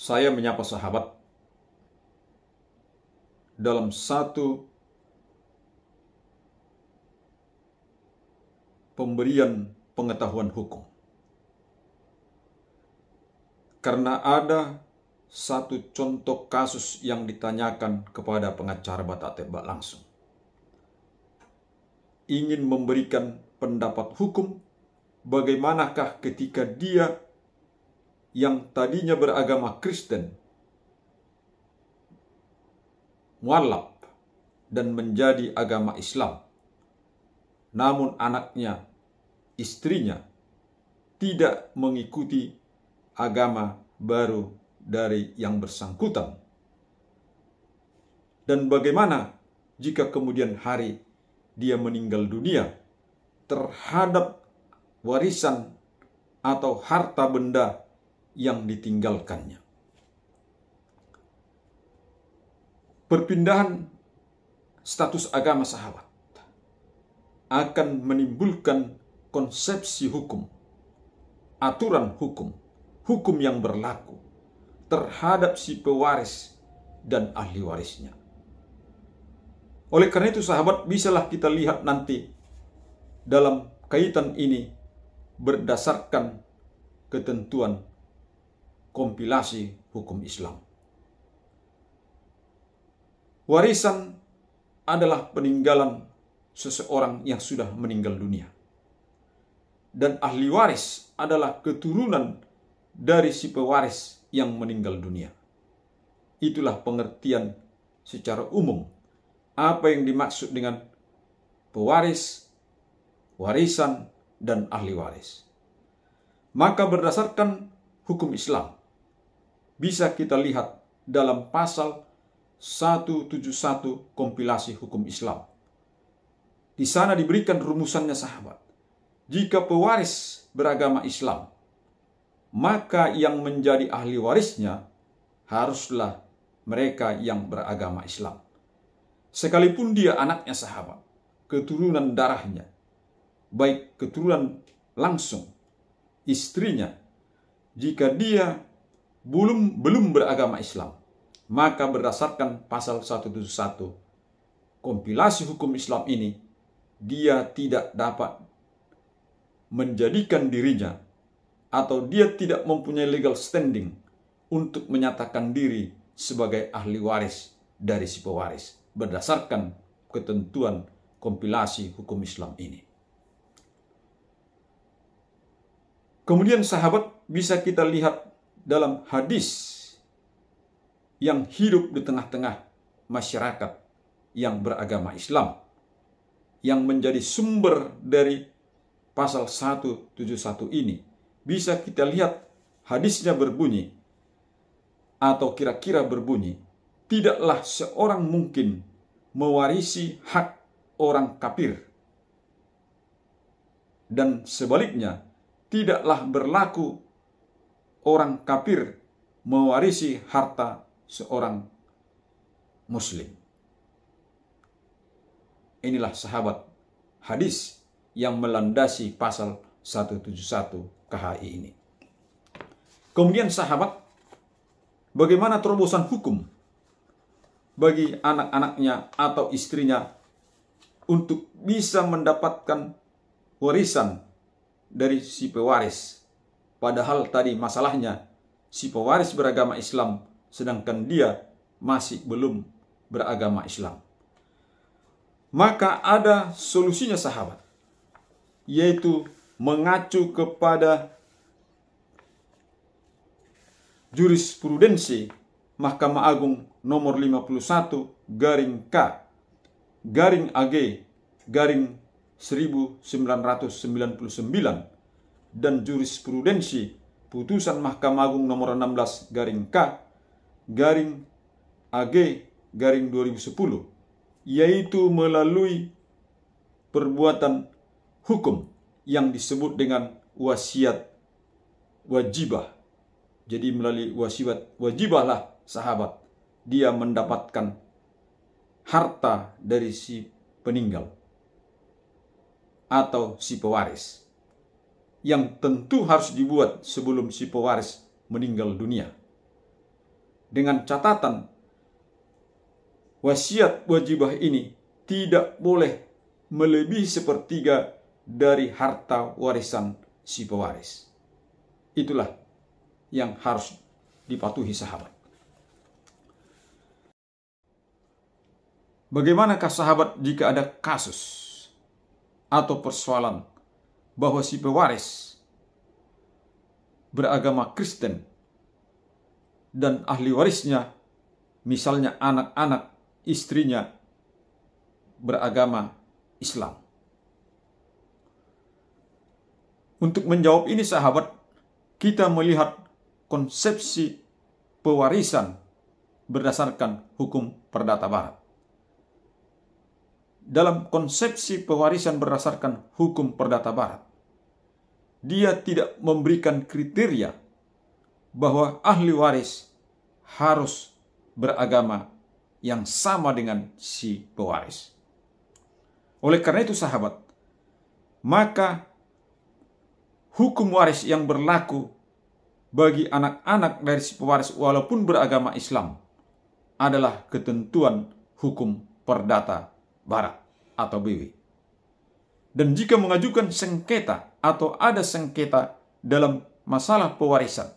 saya menyapa sahabat dalam satu pemberian pengetahuan hukum. Karena ada satu contoh kasus yang ditanyakan kepada pengacara Batak Tebak langsung. Ingin memberikan pendapat hukum, bagaimanakah ketika dia yang tadinya beragama Kristen mualaf dan menjadi agama Islam, namun anaknya, istrinya tidak mengikuti agama baru dari yang bersangkutan. Dan bagaimana jika kemudian hari dia meninggal dunia terhadap warisan atau harta benda yang ditinggalkannya. Perpindahan status agama sahabat akan menimbulkan konsepsi hukum, aturan hukum, hukum yang berlaku terhadap si pewaris dan ahli warisnya. Oleh karena itu sahabat, bisalah kita lihat nanti dalam kaitan ini berdasarkan ketentuan kompilasi hukum Islam. Warisan adalah peninggalan seseorang yang sudah meninggal dunia. Dan ahli waris adalah keturunan dari si pewaris yang meninggal dunia. Itulah pengertian secara umum apa yang dimaksud dengan pewaris, warisan, dan ahli waris. Maka berdasarkan hukum Islam, bisa kita lihat dalam pasal 171 kompilasi hukum Islam. Di sana diberikan rumusannya sahabat. Jika pewaris beragama Islam, maka yang menjadi ahli warisnya haruslah mereka yang beragama Islam. Sekalipun dia anaknya sahabat, keturunan darahnya, baik keturunan langsung, istrinya, jika dia belum beragama Islam, maka berdasarkan pasal 171 kompilasi hukum Islam ini, dia tidak dapat menjadikan dirinya atau dia tidak mempunyai legal standing untuk menyatakan diri sebagai ahli waris dari si pewaris berdasarkan ketentuan kompilasi hukum Islam ini. Kemudian sahabat, bisa kita lihat dalam hadis yang hidup di tengah-tengah masyarakat yang beragama Islam, yang menjadi sumber dari pasal 171 ini. Bisa kita lihat hadisnya berbunyi, atau kira-kira berbunyi, tidaklah seorang mungkin mewarisi hak orang kafir, dan sebaliknya tidaklah berlaku orang kafir mewarisi harta seorang muslim. Inilah sahabat hadis yang melandasi pasal 171 KHI ini. Kemudian sahabat, bagaimana terobosan hukum bagi anak-anaknya atau istrinya untuk bisa mendapatkan warisan dari si pewaris. Padahal tadi masalahnya si pewaris beragama Islam, sedangkan dia masih belum beragama Islam. Maka ada solusinya sahabat, yaitu mengacu kepada jurisprudensi Mahkamah Agung nomor 51/K/AG/1999 dan jurisprudensi putusan Mahkamah Agung nomor 16/K/AG/2010, yaitu melalui perbuatan hukum yang disebut dengan wasiat wajibah. Jadi melalui wasiat wajibahlah sahabat dia mendapatkan harta dari si peninggal atau si pewaris, yang tentu harus dibuat sebelum si pewaris meninggal dunia. dengan catatan wasiat wajibah ini tidak boleh melebihi sepertiga dari harta warisan si pewaris. Itulah yang harus dipatuhi sahabat. Bagaimanakah sahabat jika ada kasus atau persoalan bahwa si pewaris beragama Kristen dan ahli warisnya, misalnya anak-anak istrinya, beragama Islam? Untuk menjawab ini sahabat, kita melihat konsepsi pewarisan berdasarkan hukum perdata barat. Dalam konsepsi pewarisan berdasarkan hukum perdata barat, dia tidak memberikan kriteria bahwa ahli waris harus beragama yang sama dengan si pewaris. Oleh karena itu sahabat, maka hukum waris yang berlaku bagi anak-anak dari si pewaris walaupun beragama Islam adalah ketentuan hukum perdata barat atau BW. Dan jika mengajukan sengketa atau ada sengketa dalam masalah pewarisan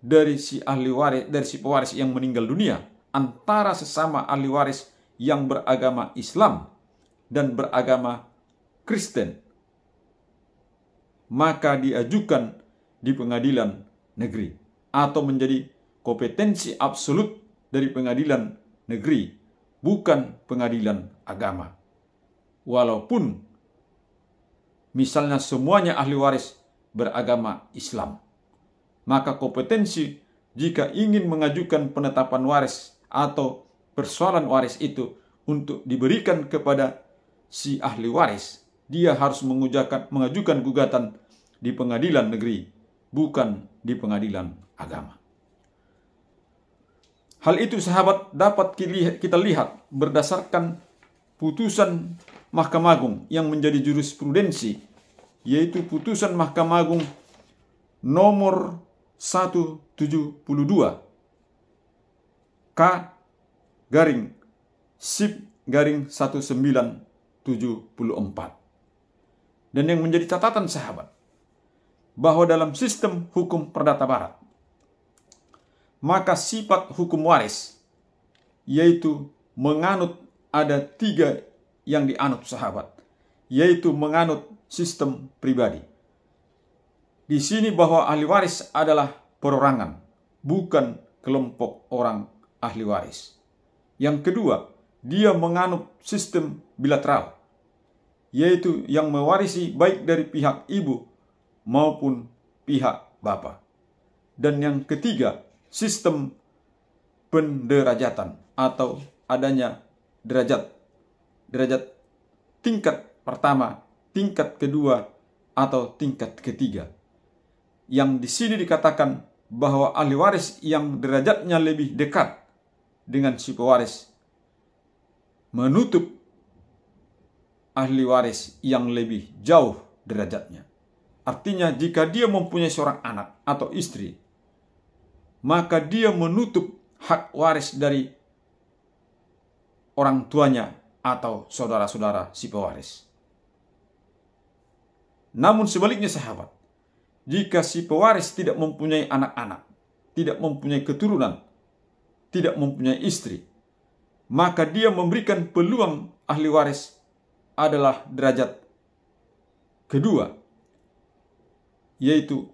dari si ahli waris, dari si pewaris yang meninggal dunia antara sesama ahli waris yang beragama Islam dan beragama Kristen, maka diajukan di pengadilan negeri atau menjadi kompetensi absolut dari pengadilan negeri, bukan pengadilan agama. Walaupun misalnya semuanya ahli waris beragama Islam, maka kompetensi jika ingin mengajukan penetapan waris atau persoalan waris itu untuk diberikan kepada si ahli waris, dia harus mengajukan gugatan di pengadilan negeri, bukan di pengadilan agama. Hal itu sahabat dapat kita lihat berdasarkan putusan Mahkamah Agung yang menjadi jurisprudensi, yaitu putusan Mahkamah Agung nomor 172 K/1974. Dan yang menjadi catatan sahabat, bahwa dalam sistem hukum perdata barat, maka sifat hukum waris, yaitu menganut, ada 3 yang dianut sahabat, yaitu menganut sistem pribadi. Di sini bahwa ahli waris adalah perorangan, bukan kelompok orang ahli waris. Yang kedua, dia menganut sistem bilateral, yaitu yang mewarisi baik dari pihak ibu maupun pihak bapa. Dan yang ketiga, sistem penderajatan atau adanya derajat tingkat pertama, tingkat kedua, atau tingkat ketiga. Yang di sini dikatakan bahwa ahli waris yang derajatnya lebih dekat dengan si pewaris menutup ahli waris yang lebih jauh derajatnya. Artinya jika dia mempunyai seorang anak atau istri, maka dia menutup hak waris dari orang tuanya atau saudara-saudara si pewaris. Namun sebaliknya sahabat, jika si pewaris tidak mempunyai anak-anak, tidak mempunyai keturunan, tidak mempunyai istri, maka dia memberikan peluang ahli waris adalah derajat kedua, yaitu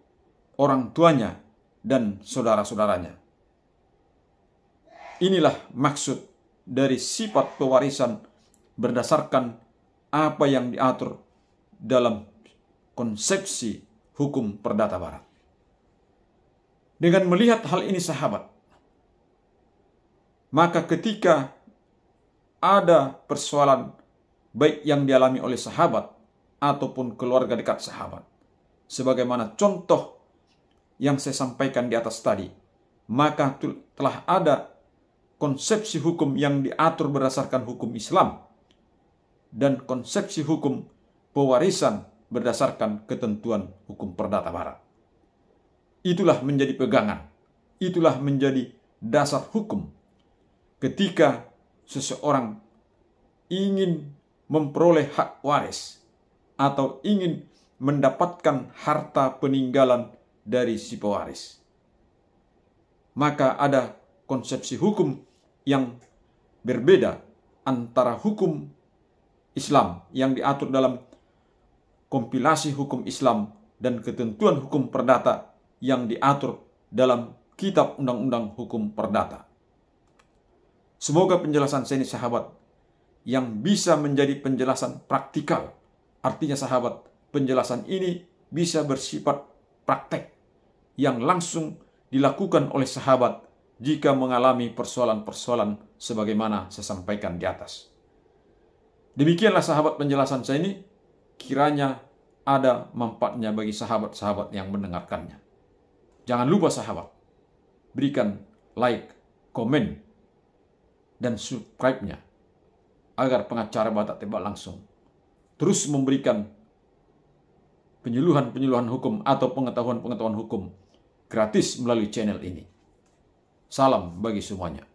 orang tuanya dan saudara-saudaranya. Inilah maksud dari sifat pewarisan berdasarkan apa yang diatur dalam konsepsi hukum perdata barat. Dengan melihat hal ini sahabat, maka ketika ada persoalan baik yang dialami oleh sahabat ataupun keluarga dekat sahabat, sebagaimana contoh yang saya sampaikan di atas tadi, maka telah ada konsepsi hukum yang diatur berdasarkan hukum Islam dan konsepsi hukum pewarisan berdasarkan ketentuan hukum perdata barat. Itulah menjadi pegangan, itulah menjadi dasar hukum ketika seseorang ingin memperoleh hak waris atau ingin mendapatkan harta peninggalan dari si pewaris. Maka ada konsepsi hukum yang berbeda antara hukum Islam yang diatur dalam kompilasi hukum Islam dan ketentuan hukum perdata yang diatur dalam kitab undang-undang hukum perdata. Semoga penjelasan saya ini sahabat yang bisa menjadi penjelasan praktikal. Artinya sahabat, penjelasan ini bisa bersifat praktek yang langsung dilakukan oleh sahabat jika mengalami persoalan-persoalan sebagaimana saya sampaikan di atas. Demikianlah sahabat penjelasan saya ini, kiranya ada manfaatnya bagi sahabat-sahabat yang mendengarkannya. Jangan lupa sahabat, berikan like, komen, dan subscribe-nya agar pengacara Batak Tebak Langsung terus memberikan penyuluhan-penyuluhan hukum atau pengetahuan-pengetahuan hukum gratis melalui channel ini. Salam bagi semuanya.